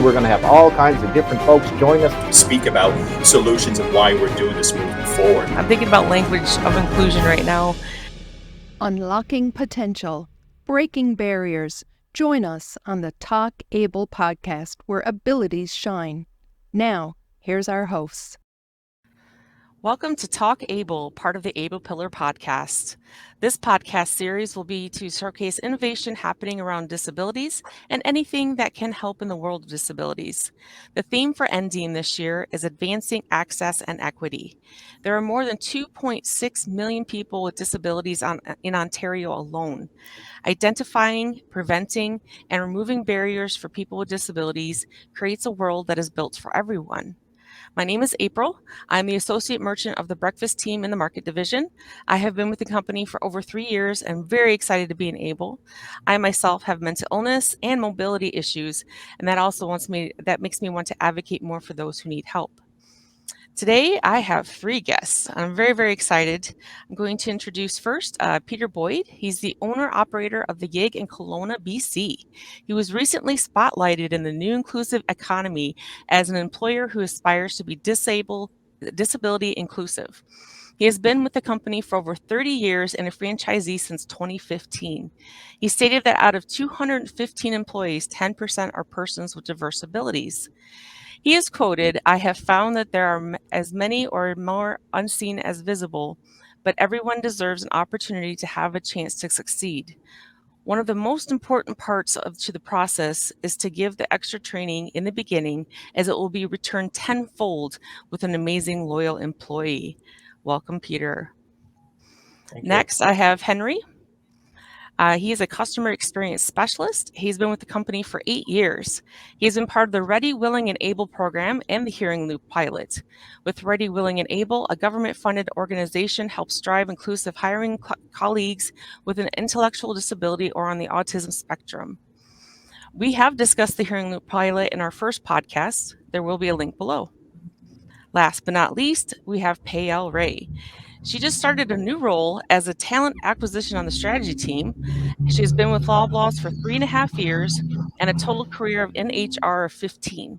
We're going to have all kinds of different folks join us. Speak about solutions and why we're doing this moving forward. I'm thinking about language of inclusion right now. Unlocking potential, breaking barriers. Join us on the Talk Able podcast, where abilities shine. Now, here's our hosts. Welcome to Talk Able, part of the Able Pillar podcast. This podcast series will be to showcase innovation happening around disabilities and anything that can help in the world of disabilities. The theme for NDEAM this year is Advancing Access and Equity. There are more than 2.6 million people with disabilities in Ontario alone. Identifying, preventing, and removing barriers for people with disabilities creates a world that is built for everyone. My name is April. I'm the Associate Merchant of the Breakfast Team in the Market Division. I have been with the company for over 3 years and very excited to be in Able. I myself have mental illness and mobility issues, and that makes me want to advocate more for those who need help. Today, I have 3 guests. I'm very, very excited. I'm going to introduce first Peter Boyd. He's the owner-operator of The Gig in Kelowna, BC. He was recently spotlighted in the New Inclusive Economy as an employer who aspires to be disability inclusive. He has been with the company for over 30 years and a franchisee since 2015. He stated that out of 215 employees, 10% are persons with diverse abilities. He is quoted, "I have found that there are as many or more unseen as visible, but everyone deserves an opportunity to have a chance to succeed. One of the most important parts to the process is to give the extra training in the beginning, as it will be returned tenfold with an amazing, loyal employee." Welcome, Peter. Thank you. Next, I have Henry. He is a customer experience specialist. He's been with the company for 8 years. He's been part of the Ready, Willing, and Able program and the Hearing Loop pilot. With Ready, Willing, and Able, a government-funded organization helps drive inclusive hiring colleagues with an intellectual disability or on the autism spectrum. We have discussed the Hearing Loop pilot in our first podcast. There will be a link below. Last but not least, we have Payel Ray. She just started a new role as a talent acquisition on the strategy team. She's been with Loblaws for 3.5 years and a total career in HR of 15.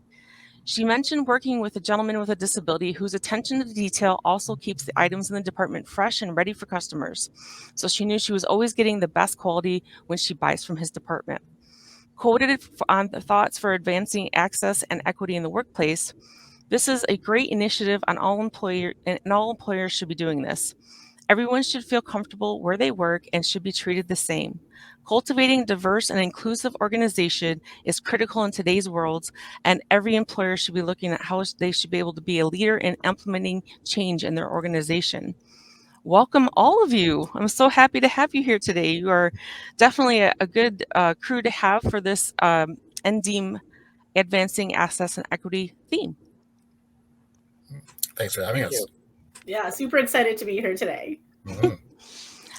She mentioned working with a gentleman with a disability whose attention to detail also keeps the items in the department fresh and ready for customers. So she knew she was always getting the best quality when she buys from his department. Quoted on the thoughts for advancing access and equity in the workplace, "This is a great initiative and all employers should be doing this. Everyone should feel comfortable where they work and should be treated the same. Cultivating a diverse and inclusive organization is critical in today's world, and every employer should be looking at how they should be able to be a leader in implementing change in their organization." Welcome, all of you. I'm so happy to have you here today. You are definitely a good crew to have for this NDEAM Advancing Access and Equity theme. Thanks for having us. Yeah, super excited to be here today.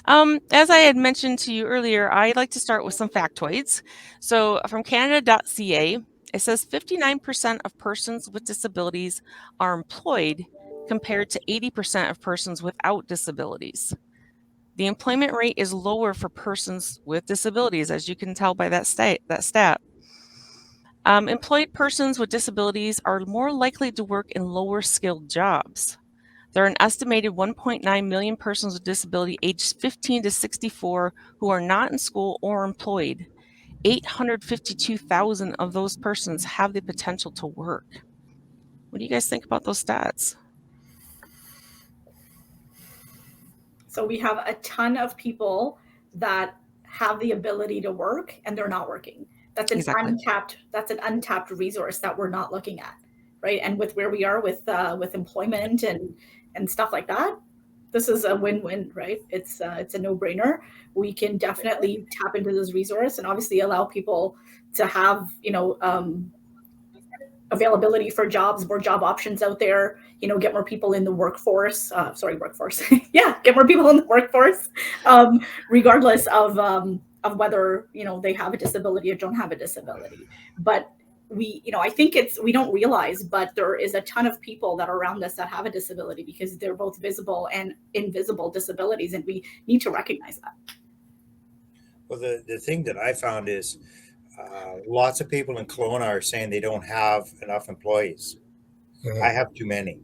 As I had mentioned to you earlier, I'd like to start with some factoids. So from Canada.ca, it says 59% of persons with disabilities are employed compared to 80% of persons without disabilities. The employment rate is lower for persons with disabilities, as you can tell by that stat. Employed persons with disabilities are more likely to work in lower skilled jobs. There are an estimated 1.9 million persons with disability aged 15 to 64 who are not in school or employed. 852,000 of those persons have the potential to work. What do you guys think about those stats? So we have a ton of people that have the ability to work and they're not working. That's an untapped resource that we're not looking at, right? And with where we are with employment and stuff like that, this is a win-win, right? It's a no-brainer. We can definitely tap into this resource and obviously allow people to have, availability for jobs, more job options out there, get more people in the workforce. Yeah, get more people in the workforce, regardless of whether, they have a disability or don't have a disability. But I think we don't realize, but there is a ton of people that are around us that have a disability because they're both visible and invisible disabilities, and we need to recognize that. Well, the thing that I found is Lots of people in Kelowna are saying they don't have enough employees. I have too many.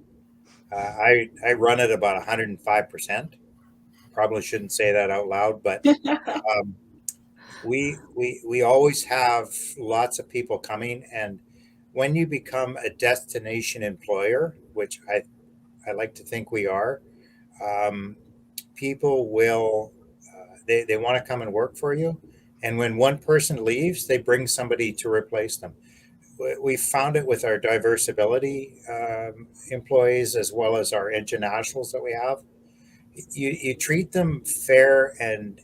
I run at about 105%. Probably shouldn't say that out loud, but we always have lots of people coming, and when you become a destination employer, which I like to think we are, um, people will they want to come and work for you, and when one person leaves, they bring somebody to replace them. We found it with our diversibility employees as well as our internationals that we have. You treat them fair and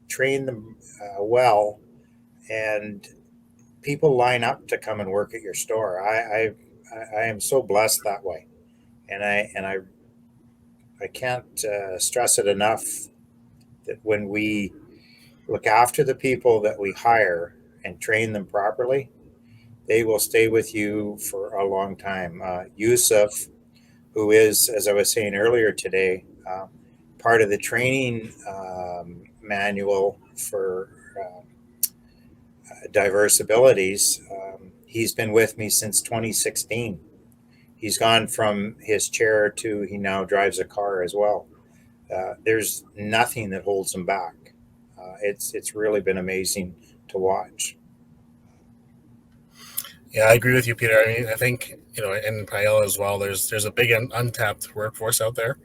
train them well, and people line up to come and work at your store. I am so blessed that way, and I can't stress it enough that when we look after the people that we hire and train them properly, they will stay with you for a long time. Yusuf, who is, as I was saying earlier today, part of the training manual for diverse abilities. He's been with me since 2016. He's gone from his chair to he now drives a car as well. There's nothing that holds him back. It's really been amazing to watch. Yeah, I agree with you, Peter. I mean, I think in Paella as well. There's a big untapped workforce out there.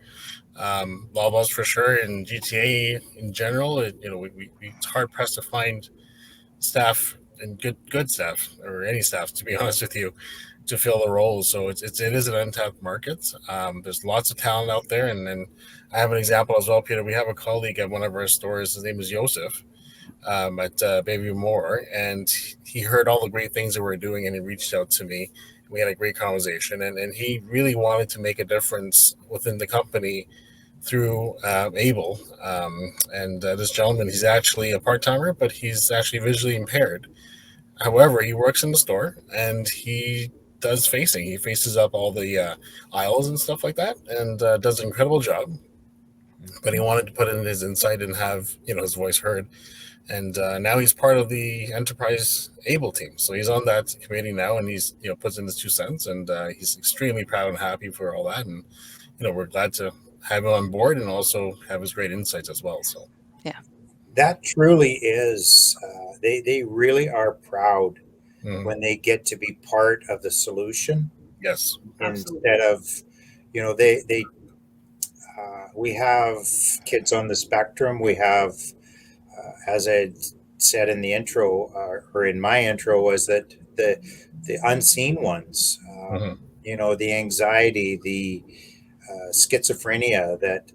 Loblaws for sure, and GTA in general. It's hard pressed to find staff and good staff or any staff, to be honest with you, to fill the roles. So it is an untapped market. There's lots of talent out there, and I have an example as well, Peter. We have a colleague at one of our stores. His name is Joseph. At Baby Moore, and he heard all the great things that we're doing, and he reached out to me. We had a great conversation, and he really wanted to make a difference within the company through Able. And this gentleman, he's actually a part-timer, but he's actually visually impaired. However, he works in the store, and he does facing. He faces up all the aisles and stuff like that, and does an incredible job. But he wanted to put in his insight and have his voice heard. And now he's part of the Enterprise Able team. So he's on that committee now, and he's puts in his 2 cents, and he's extremely proud and happy for all that. And we're glad to have him on board and also have his great insights as well. So yeah, that truly is. They really are proud when they get to be part of the solution. Yes, instead of they we have kids on the spectrum. We have. As I said in the intro, or in my intro, was that the unseen ones, the anxiety, the schizophrenia, that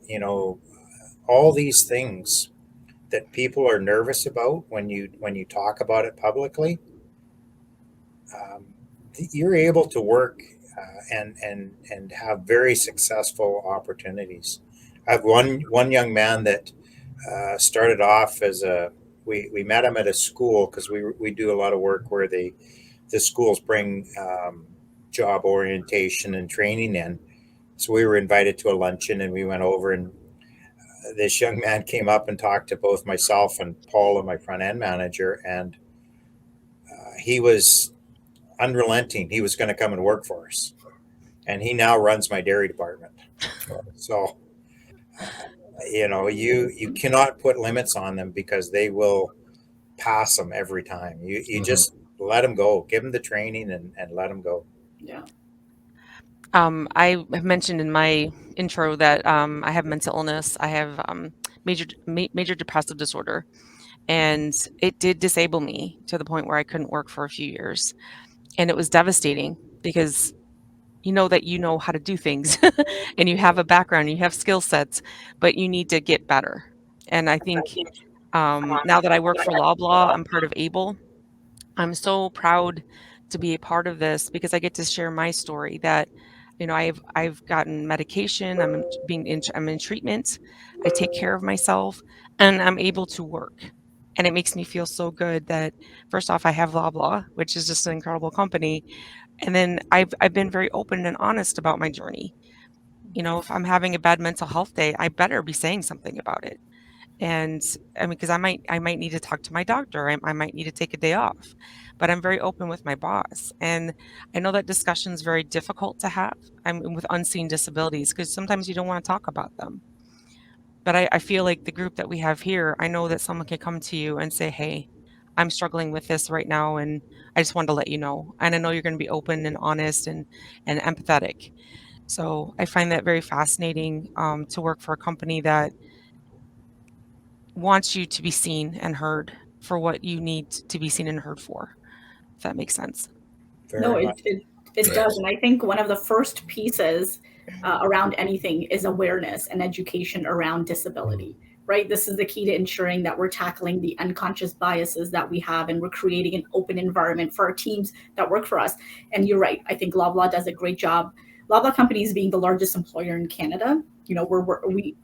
all these things that people are nervous about when you talk about it publicly. You're able to work and have very successful opportunities. I have one young man that. Started off as we met him at a school because we do a lot of work where the schools bring job orientation and training in. So we were invited to a luncheon, and we went over, and this young man came up and talked to both myself and Paul, and my front end manager, and he was unrelenting. He was going to come and work for us, and he now runs my dairy department. So. You cannot put limits on them because they will pass them every time. You just let them go, give them the training and let them go. Yeah. I have mentioned in my intro that I have mental illness. I have major depressive disorder, and it did disable me to the point where I couldn't work for a few years, and it was devastating because that you know how to do things and you have a background, you have skill sets, but you need to get better. And I think now that I work for Loblaw, I'm part of Able. I'm so proud to be a part of this because I get to share my story that, I've gotten medication, I'm in treatment, I take care of myself, and I'm able to work. And it makes me feel so good that first off, I have Loblaw, which is just an incredible company. And then I've been very open and honest about my journey. If I'm having a bad mental health day, I better be saying something about it. And I mean, because I might need to talk to my doctor. I might need to take a day off, but I'm very open with my boss. And I know that discussion is very difficult to have. I'm with unseen disabilities because sometimes you don't want to talk about them. But I feel like the group that we have here, I know that someone can come to you and say, hey, I'm struggling with this right now, and I just wanted to let you know. And I know you're going to be open and honest and empathetic. So I find that very fascinating to work for a company that wants you to be seen and heard for what you need to be seen and heard for, if that makes sense. No, Very much. it does. And I think one of the first pieces around anything is awareness and education around disability, right? This is the key to ensuring that we're tackling the unconscious biases that we have, and we're creating an open environment for our teams that work for us. And you're right. I think Loblaw does a great job. Loblaw Companies being the largest employer in Canada, you know, we're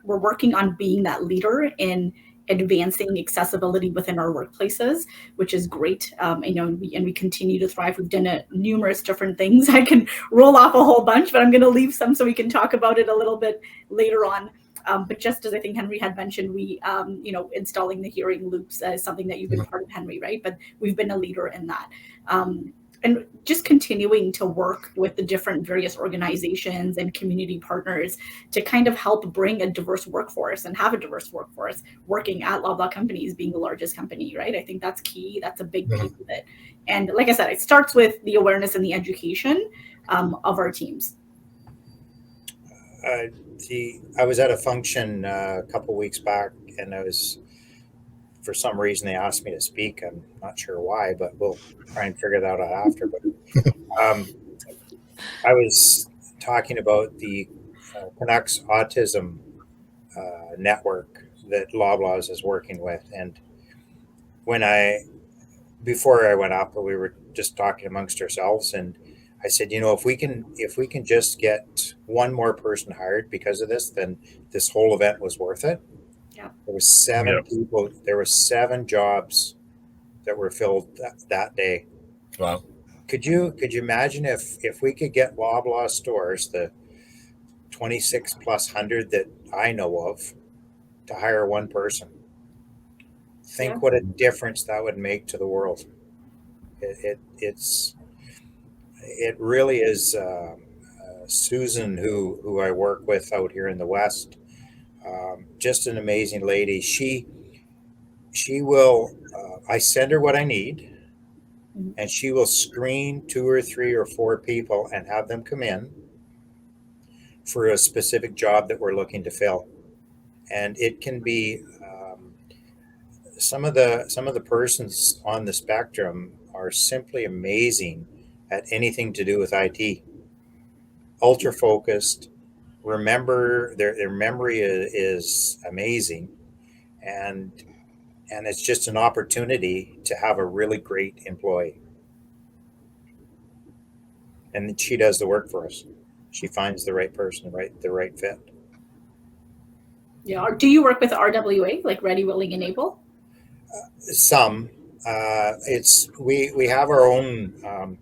working on being that leader in advancing accessibility within our workplaces, which is great. You know, and we continue to thrive. We've done numerous different things. I can roll off a whole bunch, but I'm going to leave some so we can talk about it a little bit later on. But just as I think Henry had mentioned, we, you know, installing the hearing loops is something that you've been part of, Henry, right? But we've been a leader in that. And just continuing to work with the different various organizations and community partners to kind of help bring a diverse workforce and have a diverse workforce working at Loblaw Companies, being the largest company, right? I think that's key. That's a big piece of it. And like I said, it starts with the awareness and the education of our teams. I was at a function a couple weeks back, and for some reason, they asked me to speak. I'm not sure why, but we'll try and figure that out after. But I was talking about the Canucks Autism Network that Loblaws is working with, and before I went up, we were just talking amongst ourselves, and I said, you know, if we can just get one more person hired because of this, then this whole event was worth it. Yeah. There was 7 people. There were 7 jobs that were filled that day. Wow. Could you imagine if we could get Loblaw stores, the 26 plus 100 that I know of, to hire one person? Think what a difference that would make to the world. It really is. Susan, who I work with out here in the West, just an amazing lady. She will. I send her what I need, and she will screen 2 or 3 or 4 people and have them come in for a specific job that we're looking to fill. And it can be some of the persons on the spectrum are simply amazing at anything to do with IT. Ultra focused. Remember, their memory is amazing, and it's just an opportunity to have a really great employee. And she does the work for us. She finds the right person, the right fit. Yeah. Do you work with RWA, like Ready, Willing, and Able? Some. We have our own.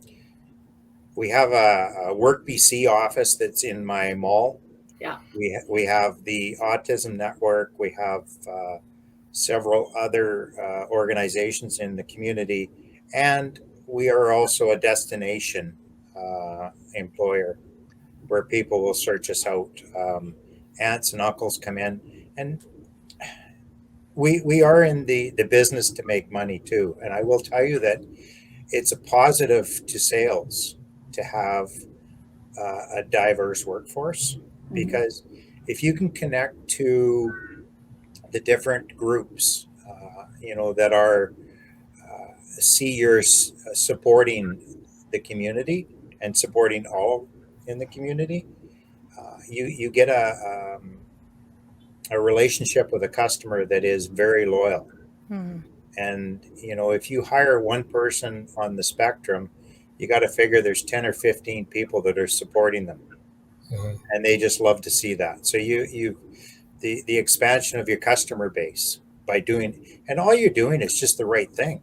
We have a Work BC office that's in my mall. Yeah. We have the Autism Network. We have several other organizations in the community, and we are also a destination employer where people will search us out. Aunts and uncles come in, and we are in the business to make money too. And I will tell you that it's a positive to sales to have a diverse workforce, because if you can connect to the different groups, that are see you're supporting the community and supporting all in the community, you get a relationship with a customer that is very loyal. And if you hire one person on the spectrum, you got to figure there's 10 or 15 people that are supporting them, and they just love to see that. So the expansion of your customer base by doing, and all you're doing is just the right thing,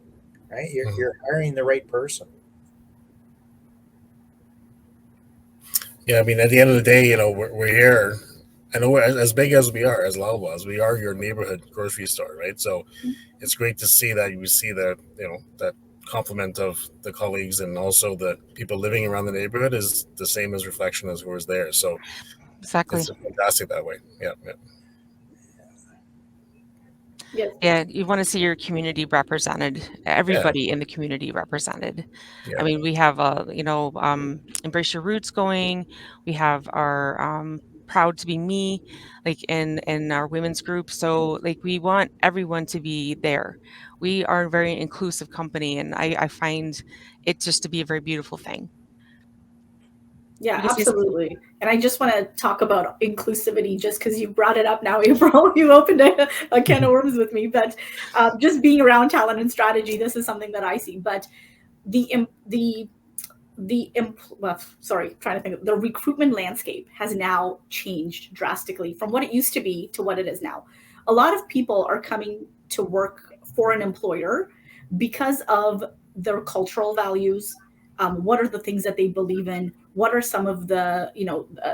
right? You're hiring the right person. Yeah, I mean, at the end of the day, we're here I know as big as we are, as Loblaws, we are your neighborhood grocery store, right? So it's great to see that you see that, that complement of the colleagues and also the people living around the neighborhood is the same as reflection as who was there. So Exactly. it's fantastic that way. Yeah. Yes. Yeah, you want to see your community represented, everybody in the community represented. Yeah. I mean, we have Embrace Your Roots going. We have our Proud to Be Me, like in our women's group. So like we want everyone to be there. We are a very inclusive company, and I find it just to be a very beautiful thing. Yeah, You can say something. absolutely. And I just want to talk about inclusivity just because you brought it up now, April. You opened a can of worms with me. But just being around talent and strategy, this is something that I see. But the recruitment landscape has now changed drastically from what it used to be to what it is now. A lot of people are coming to work for an employer because of their cultural values. What are the things that they believe in? What are some of the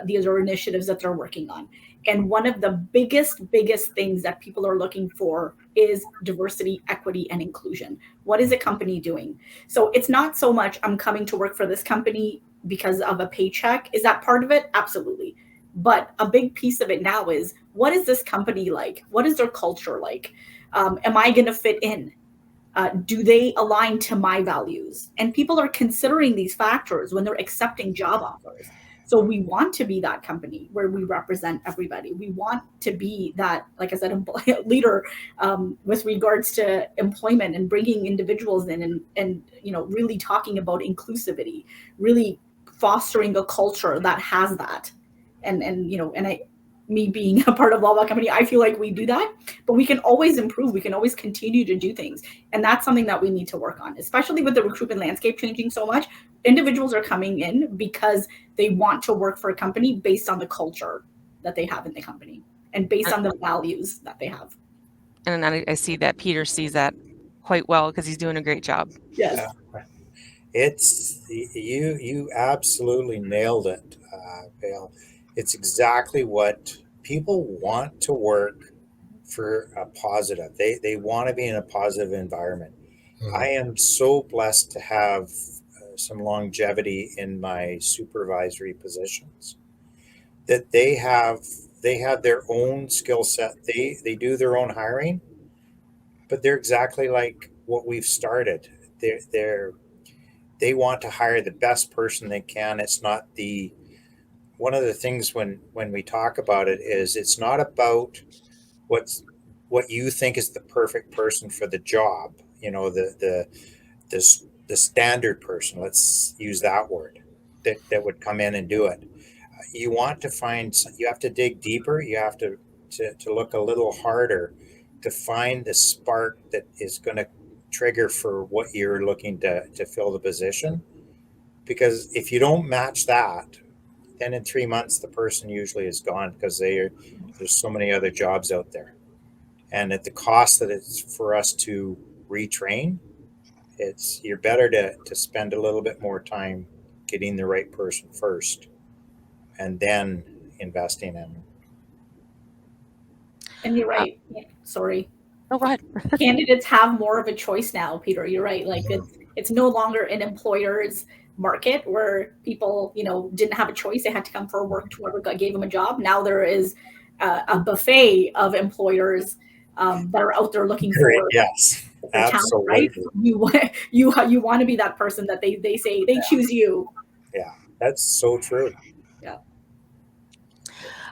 these are initiatives that they're working on? And one of the biggest things that people are looking for is diversity, equity, and inclusion. What is a company doing? So it's not so much I'm coming to work for this company because of a paycheck. Is that part of it? Absolutely. But a big piece of it now is, what is this company like? What is their culture like? Am I going to fit in? Do they align to my values? And people are considering these factors when they're accepting job offers. So we want to be that company where we represent everybody. We want to be that, like I said, leader with regards to employment and bringing individuals in and really talking about inclusivity, really fostering a culture that has that. Me being a part of Loblaw Company, I feel like we do that, but we can always improve. We can always continue to do things. And that's something that we need to work on, especially with the recruitment landscape changing so much. Individuals are coming in because they want to work for a company based on the culture that they have in the company and based on the values that they have. And I see that Peter sees that quite well because he's doing a great job. Yes. It's you absolutely nailed it, Vale. It's exactly what people want to work for a positive. They want to be in a positive environment. I am so blessed to have some longevity in my supervisory positions that they have their own skill set. They do their own hiring, but they're exactly like what we've started. They want to hire the best person they can. It's not one of the things when we talk about it is it's not about what you think is the perfect person for the job. The standard person. Let's use that word that would come in and do it. You want to find. You have to dig deeper. You have to look a little harder to find the spark that is going to trigger for what you're looking to fill the position. Because if you don't match that, then in 3 months the person usually is gone because there's so many other jobs out there, and at the cost that it's for us to retrain, you're better to spend a little bit more time getting the right person first, and then investing in them. And you're right. Sorry. Oh, go ahead. Candidates have more of a choice now, Peter. You're right. Like it's no longer an employer's market where people, didn't have a choice. They had to come for work to whoever gave them a job. Now there is a buffet of employers that are out there looking for yes, absolutely. Talent, right? You want to be that person that they say they choose you. Yeah, that's so true. Yeah.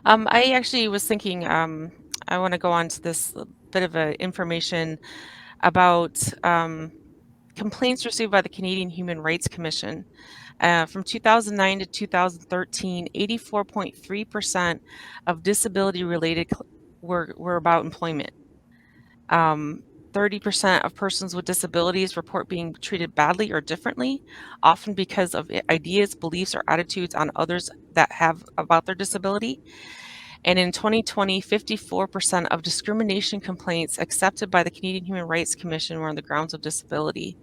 I actually was thinking I want to go on to this bit of information about complaints received by the Canadian Human Rights Commission. From 2009 to 2013, 84.3% of disability-related were about employment. 30% of persons with disabilities report being treated badly or differently, often because of ideas, beliefs, or attitudes on others that have about their disability. And in 2020, 54% of discrimination complaints accepted by the Canadian Human Rights Commission were on the grounds of disability.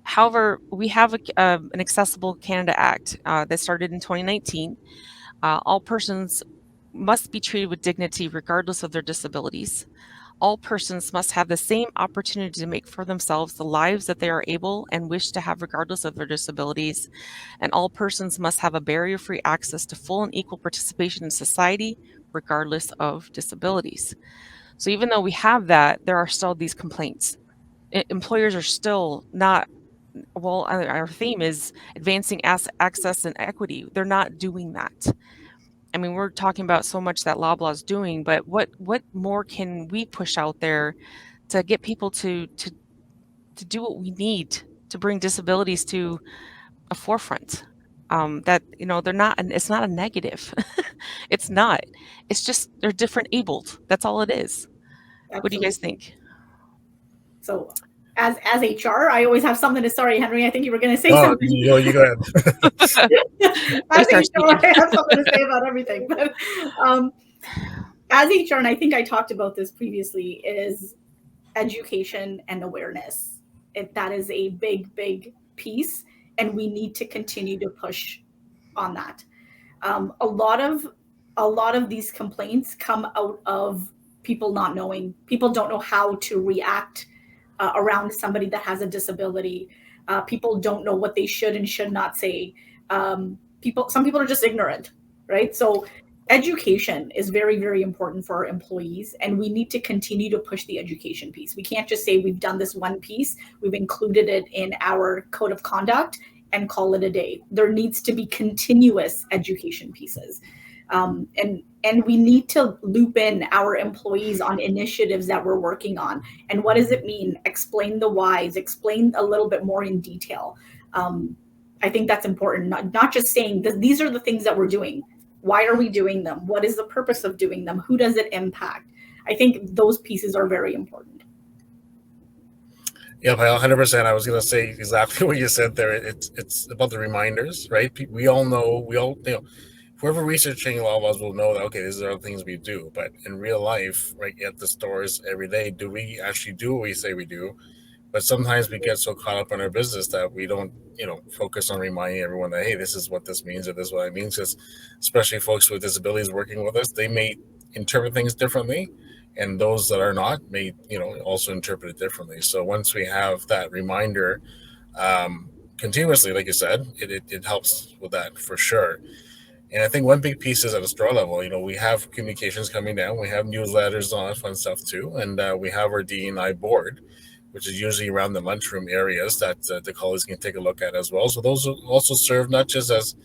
However, we have an Accessible Canada Act that started in 2019. All persons must be treated with dignity regardless of their disabilities. All persons must have the same opportunity to make for themselves the lives that they are able and wish to have regardless of their disabilities. And all persons must have a barrier-free access to full and equal participation in society regardless of disabilities. So even though we have that, there are still these complaints. Employers are still not, well, our theme is advancing access and equity. They're not doing that. I mean, we're talking about so much that Loblaw is doing, but what more can we push out there to get people to do what we need to bring disabilities to a forefront? That, you know, they're not, it's not a negative. It's not. It's just they're different abled. That's all it is. Absolutely. What do you guys think? So as HR, I always have something to, sorry, Henry, I think you were going to say something. You go ahead. As HR, I have something to say about everything. But as HR, and I think I talked about this previously, is education and awareness. That is a big, big piece, and we need to continue to push on that. A lot of these complaints come out of people not knowing. People don't know how to react around somebody that has a disability. People don't know what they should and should not say. Some people are just ignorant, right? So education is very, very important for our employees, and we need to continue to push the education piece. We can't just say we've done this one piece, we've included it in our code of conduct and call it a day. There needs to be continuous education pieces. And we need to loop in our employees on initiatives that we're working on. And what does it mean? Explain the whys, explain a little bit more in detail. I think that's important, not just saying that these are the things that we're doing. Why are we doing them? What is the purpose of doing them? Who does it impact? I think those pieces are very important. Yeah, 100%. I was going to say exactly what you said there. It's about the reminders, right? We all know, whoever researching Loblaws will know that, okay, these are the things we do. But in real life, right, at the stores every day, do we actually do what we say we do? But sometimes we get so caught up in our business that we don't, focus on reminding everyone that, hey, this is what this means or this is what it means. Because especially folks with disabilities working with us, they may interpret things differently. And those that are not may, also interpret it differently. So once we have that reminder continuously, like you said, it helps with that for sure. And I think one big piece is at a store level, we have communications coming down. We have newsletters and all that fun stuff too. And we have our D&I board, which is usually around the lunchroom areas that the colleagues can take a look at as well. So those will also serve not just as,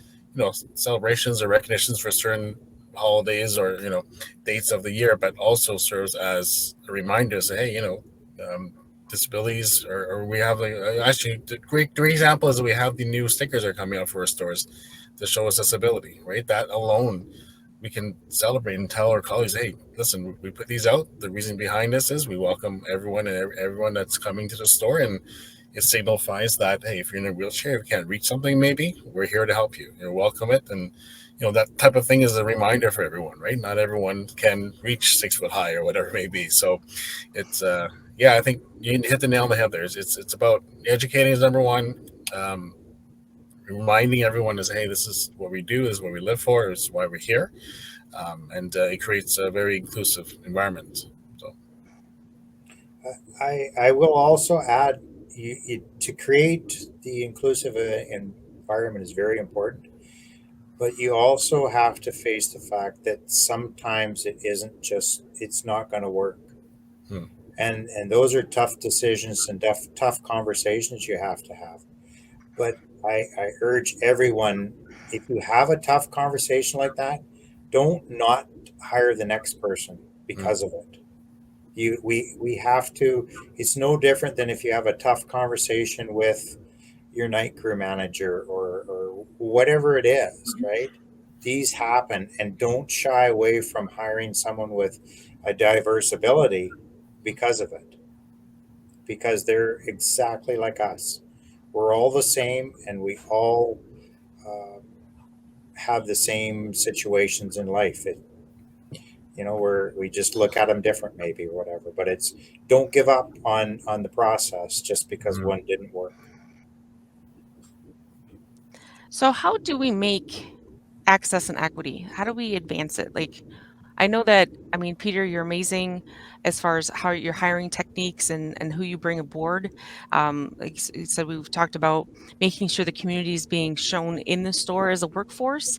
celebrations or recognitions for certain holidays or, dates of the year, but also serves as a reminder to say, hey, disabilities or we have actually the great example is we have the new stickers that are coming out for our stores to show accessibility, right? That alone, we can celebrate and tell our colleagues, hey, listen, we put these out. The reason behind this is we welcome everyone and everyone that's coming to the store, and it signifies that, hey, if you're in a wheelchair, if you can't reach something, maybe we're here to help you. You're welcome it. And, that type of thing is a reminder for everyone, right? Not everyone can reach 6 foot high or whatever it may be. So it's, I think you hit the nail on the head there. It's about educating is number one. Reminding everyone is, hey, this is what we do, this is what we live for, this is why we're here. And it creates a very inclusive environment. So I will also add, to create the inclusive environment is very important, but you also have to face the fact that sometimes it's not going to work. And those are tough decisions and tough conversations you have to have. But I urge everyone, if you have a tough conversation like that, don't not hire the next person because of it. We have to. It's no different than if you have a tough conversation with your night crew manager or whatever it is, right? These happen, and don't shy away from hiring someone with a diverse ability because of it, because they're exactly like us. We're all the same, and we all have the same situations in life. We just look at them different, maybe, or whatever. But don't give up on the process just because one didn't work. So how do we make access and equity? How do we advance it? Like, I know that, I mean, Peter, you're amazing as far as how your hiring techniques and who you bring aboard. Like you said, we've talked about making sure the community is being shown in the store as a workforce.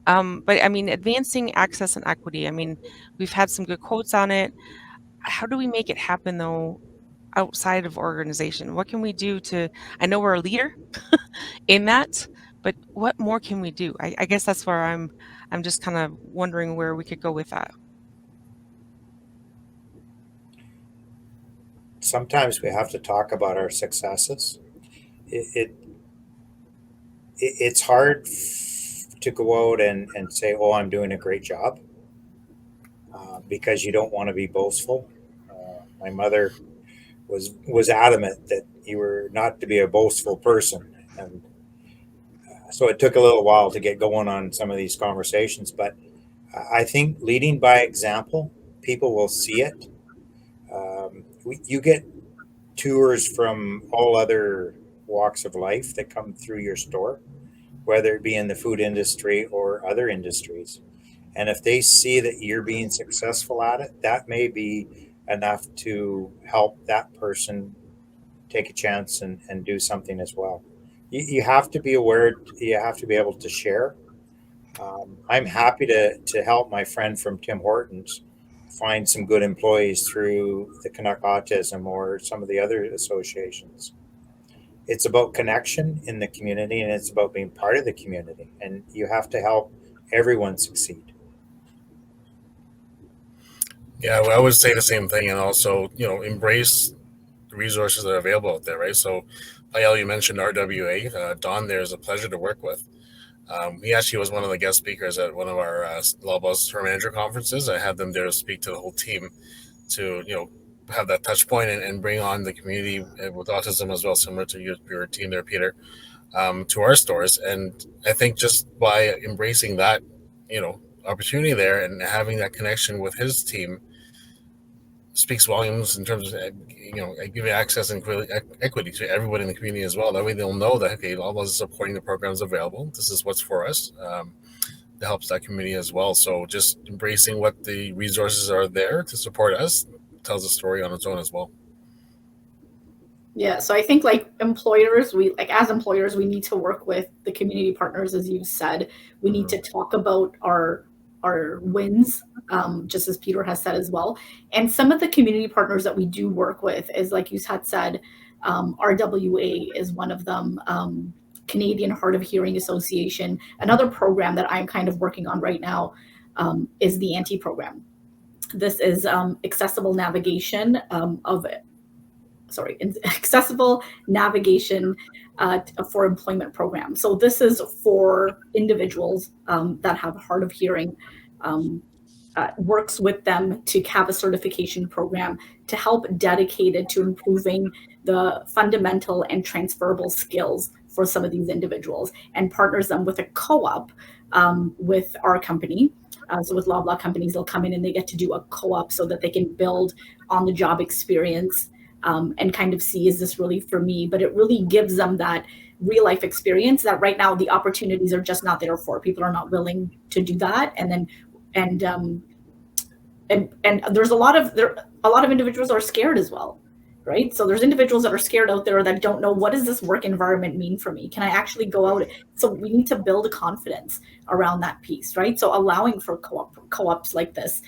But I mean, advancing access and equity, I mean, we've had some good quotes on it. How do we make it happen though outside of organization? What can we do to, I know we're a leader in that, but what more can we do? I guess that's where I'm just kind of wondering where we could go with that. Sometimes we have to talk about our successes. It's hard to go out and say, oh, I'm doing a great job, because you don't want to be boastful. My mother was adamant that you were not to be a boastful person, and so it took a little while to get going on some of these conversations. But I think leading by example, people will see it. You get tours from all other walks of life that come through your store, whether it be in the food industry or other industries. And if they see that you're being successful at it, that may be enough to help that person take a chance and do something as well. You have to be aware, you have to be able to share. I'm happy to help my friend from Tim Hortons find some good employees through the Canuck Autism or some of the other associations. It's about connection in the community, and it's about being part of the community, and you have to help everyone succeed. Yeah, well, I would say the same thing, and also, embrace the resources that are available out there, right? So, Pael, you mentioned RWA. Don there is a pleasure to work with. He actually was one of the guest speakers at one of our Loblaws Store Manager conferences. I had them there to speak to the whole team to, have that touch point and bring on the community with autism as well, similar to your team there, Peter, to our stores. And I think just by embracing that, opportunity there and having that connection with his team speaks volumes in terms of, giving access and equity to everybody in the community as well. That way they'll know that, okay, Loblaws is supporting the programs available. This is what's for us. That helps that community as well. So just embracing what the resources are there to support us tells a story on its own as well. Yeah, so I think employers, as employers, we need to work with the community partners, as you said. We need to talk about our wins, just as Peter has said as well. And some of the community partners that we do work with is, like you had said, RWA is one of them, Canadian Hard of Hearing Association. Another program that I'm kind of working on right now is the ANTI program. This is accessible navigation accessible navigation for employment program. So this is for individuals that have hard of hearing, works with them to have a certification program to help dedicated to improving the fundamental and transferable skills for some of these individuals, and partners them with a co-op with our company. So with Loblaw companies, they'll come in and they get to do a co-op so that they can build on the job experience and kind of see, is this really for me? But it really gives them that real life experience that right now the opportunities are just not there for. People are not willing to do that. And there's a lot of individuals are scared as well, right? So there's individuals that are scared out there that don't know, what does this work environment mean for me? Can I actually go out? So we need to build confidence around that piece, right? So allowing for co-ops like this,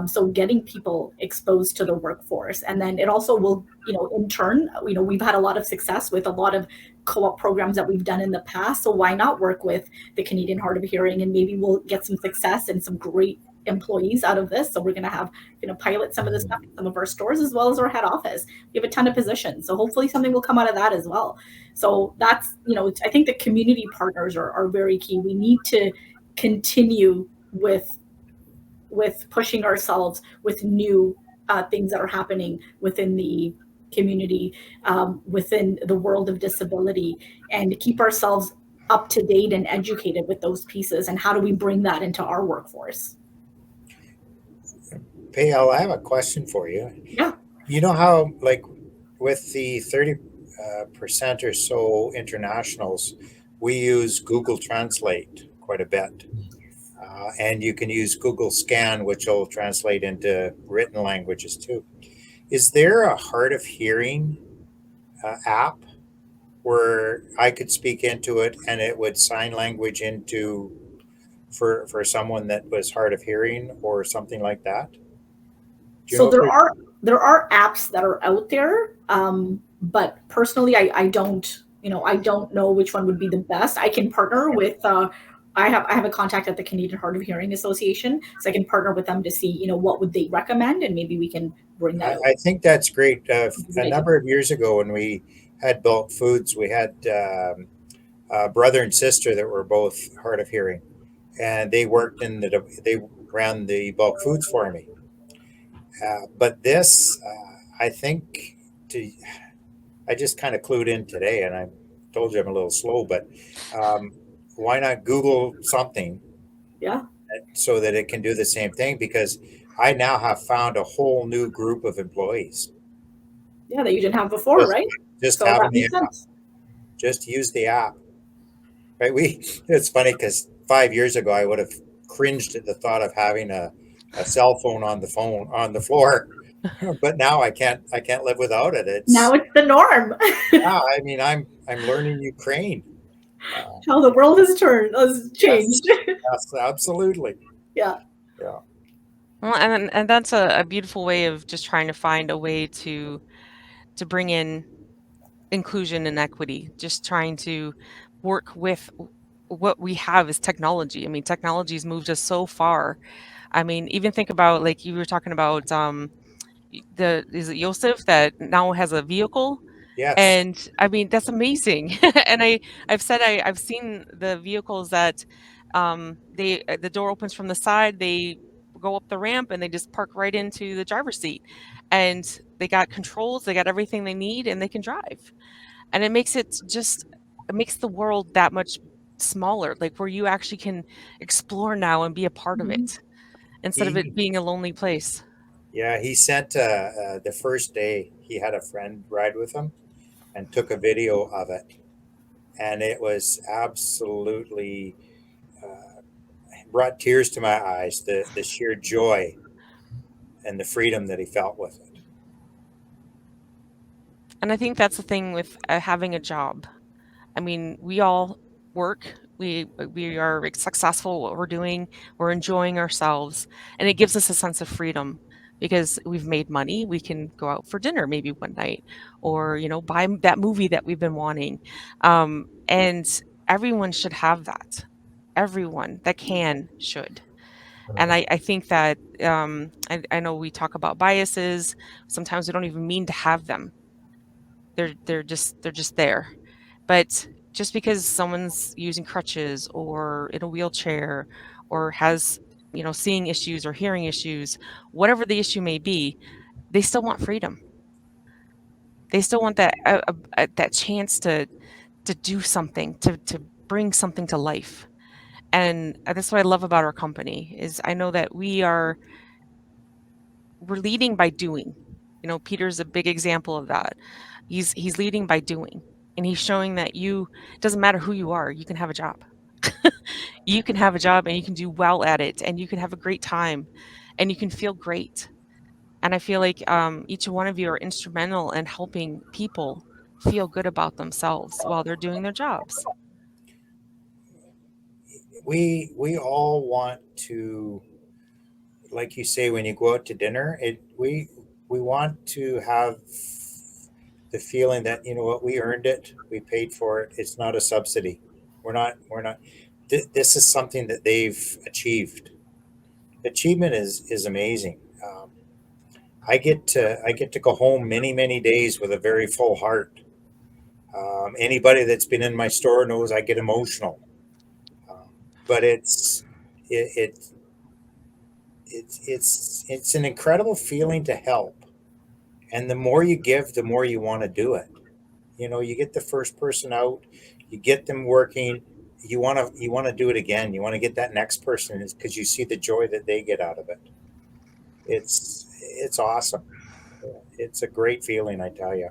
so getting people exposed to the workforce. And then it also will, in turn, we've had a lot of success with a lot of co-op programs that we've done in the past. So why not work with the Canadian Hard of Hearing, and maybe we'll get some success and some great employees out of this. So we're going to pilot some of this stuff in some of our stores as well as our head office. We have a ton of positions, so hopefully something will come out of that as well. So that's, I think the community partners are very key. We need to continue with pushing ourselves with new things that are happening within the community, within the world of disability, and keep ourselves up to date and educated with those pieces. And how do we bring that into our workforce? Pael, I have a question for you. Yeah. You know how, with the 30% or so internationals, we use Google Translate quite a bit. And you can use Google Scan, which will translate into written languages too. Is there a hard of hearing app where I could speak into it and it would sign language into for someone that was hard of hearing or something like that? Do you So know if there are apps that are out there, but personally, I don't I don't know which one would be the best. I can partner with. I have a contact at the Canadian Hard of Hearing Association, so I can partner with them to see what would they recommend, and maybe we can bring that. I think that's great. A number of years ago, when we had Bulk Foods, we had a brother and sister that were both hard of hearing, and they worked they ran the Bulk Foods for me. But this, I think, I just kind of clued in today, and I told you I'm a little slow, but why not Google something? Yeah. So that it can do the same thing, because I now have found a whole new group of employees. Yeah, that you didn't have before, right? Just So having that the makes app. sense. Just use the app. Right? It's funny because 5 years ago I would have cringed at the thought of having a cell phone on the floor. But now I can't live without it. Now it's the norm. Yeah, I mean I'm learning Ukraine. How the world has changed. Yes, absolutely. Yeah. Yeah. Well, and that's a beautiful way of just trying to find a way to bring in inclusion and equity, just trying to work with what we have is technology. I mean, technology's moved us so far. I mean, even think about, like you were talking about, is it Yosef that now has a vehicle? Yes. And I mean, that's amazing. And I've said I've seen the vehicles that the door opens from the side, they go up the ramp and they just park right into the driver's seat. And they got controls, they got everything they need, and they can drive. And it makes the world that much smaller, like where you actually can explore now and be a part of it instead of it being a lonely place. Yeah, he sent the first day he had a friend ride with him and took a video of it, and it was absolutely brought tears to my eyes. The sheer joy and the freedom that he felt with it. And I think that's the thing with having a job. I mean, we all work. We are successful at what we're doing. We're enjoying ourselves, and it gives us a sense of freedom because we've made money. We can go out for dinner maybe one night, or buy that movie that we've been wanting. And everyone should have that. Everyone that can should. And I think that I know we talk about biases. Sometimes we don't even mean to have them. They're just there. But just because someone's using crutches or in a wheelchair or has seeing issues or hearing issues, whatever the issue may be, they still want freedom. They still want that chance to do something, to bring something to life. And that's what I love about our company is I know that we're leading by doing. Peter's a big example of that. He's leading by doing, and he's showing that it doesn't matter who you are, you can have a job. You can have a job and you can do well at it, and you can have a great time, and you can feel great. And I feel like each one of you are instrumental in helping people feel good about themselves while they're doing their jobs. We all want to, like you say, when you go out to dinner, we want to have the feeling that what, we earned it, we paid for it. It's not a subsidy. We're not. This is something that they've achieved. Achievement is amazing. I get to go home many days with a very full heart. Anybody that's been in my store knows I get emotional. But it's an incredible feeling to help, and the more you give, the more you want to do it. You get the first person out, you get them working, you want to do it again. You want to get that next person, because you see the joy that they get out of it. It's awesome. It's a great feeling, I tell you.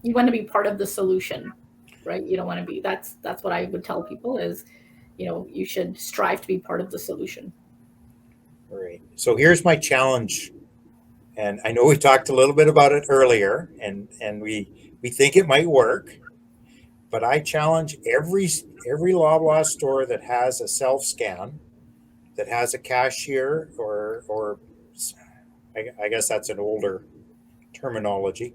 You want to be part of the solution, right? You don't want to be. That's what I would tell people is, you should strive to be part of the solution. All right. So here's my challenge. And I know we talked a little bit about it earlier, and we think it might work, but I challenge every Loblaw store that has a self scan, that has a cashier, or I guess that's an older terminology,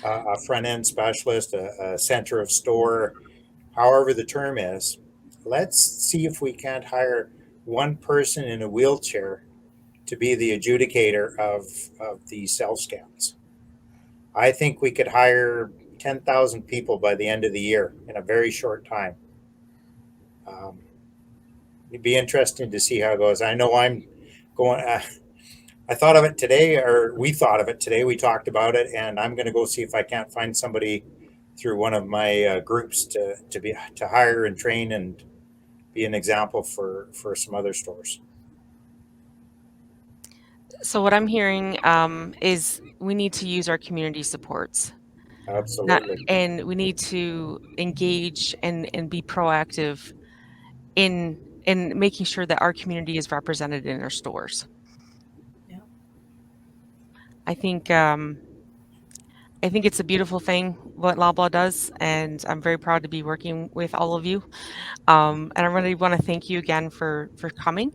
a front end specialist, a center of store, however the term is. Let's see if we can't hire one person in a wheelchair to be the adjudicator of these self scans. I think we could hire 10,000 people by the end of the year in a very short time. It'd be interesting to see how it goes. I know I'm going. I thought of it today, or we thought of it today. We talked about it, and I'm going to go see if I can't find somebody through one of my groups to hire and train and be an example for some other stores. So what I'm hearing is we need to use our community supports. Absolutely. And we need to engage and be proactive in making sure that our community is represented in our stores. Yeah. I think it's a beautiful thing what Loblaw does, and I'm very proud to be working with all of you. And I really want to thank you again for coming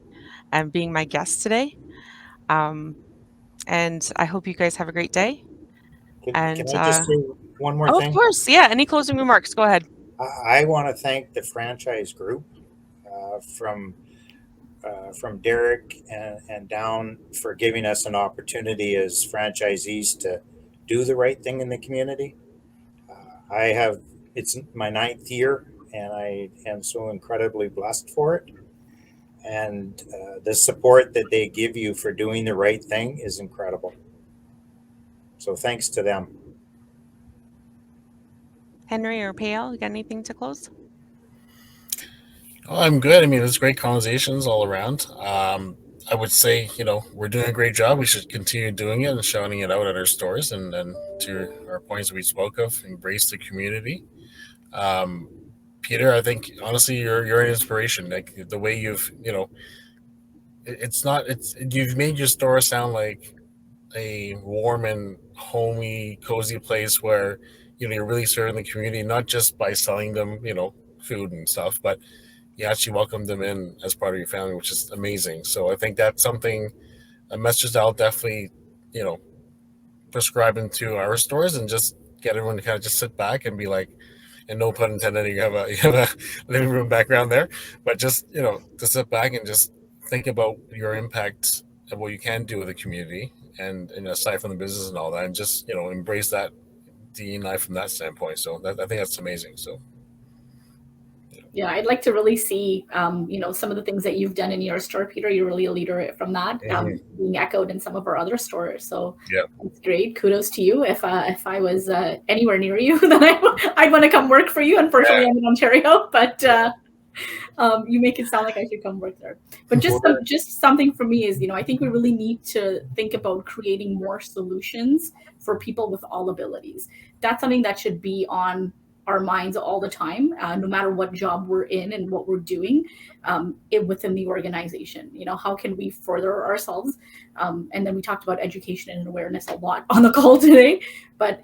and being my guest today. And I hope you guys have a great day. Can I just say one more thing? Of course, yeah. Any closing remarks? Go ahead. I want to thank the franchise group from Derek and down for giving us an opportunity as franchisees to do the right thing in the community. It's my 9th year, and I am so incredibly blessed for it. And the support that they give you for doing the right thing is incredible. So thanks to them. Henry or Payal, you got anything to close? Oh, I'm good. I mean, it's great conversations all around. I would say, we're doing a great job. We should continue doing it and shouting it out at our stores. And to our points we spoke of, embrace the community. Peter, I think honestly, you're an inspiration. Like the way you've you've made your store sound like a warm and homey, cozy place where you're really serving the community, not just by selling them food and stuff, but you actually welcome them in as part of your family, which is amazing. So I think that's something, a message that I'll definitely prescribe into our stores, and just get everyone to kind of just sit back and be like, and no pun intended, you have a living room background there, but just to sit back and just think about your impact of what you can do with the community, and aside from the business and all that, and just embrace that DEI from that standpoint. So I think that's amazing. So yeah, I'd like to really see some of the things that you've done in your store, Peter. You're really a leader from that, being echoed in some of our other stores. So yeah, that's great. Kudos to you. If I was anywhere near you, then I'd want to come work for you. Unfortunately, I'm in Ontario, but you make it sound like I should come work there. But just something for me is, I think we really need to think about creating more solutions for people with all abilities. That's something that should be on our minds all the time, no matter what job we're in and what we're doing within the organization. How can we further ourselves? And then we talked about education and awareness a lot on the call today, but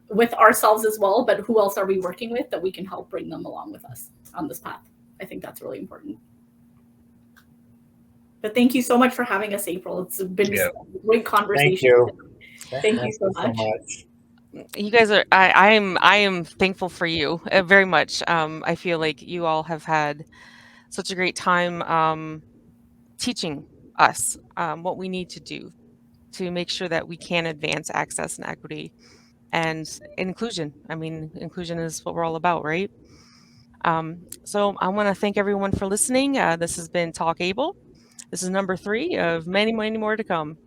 with ourselves as well. But who else are we working with that we can help bring them along with us on this path? I think that's really important. But thank you so much for having us, April. It's been a great conversation. Thank you so much. You guys are, I am thankful for you very much. I feel like you all have had such a great time teaching us what we need to do to make sure that we can advance access and equity and inclusion. I mean, inclusion is what we're all about, right? So I want to thank everyone for listening. This has been Talk Able. This is number 3 of many, many more to come.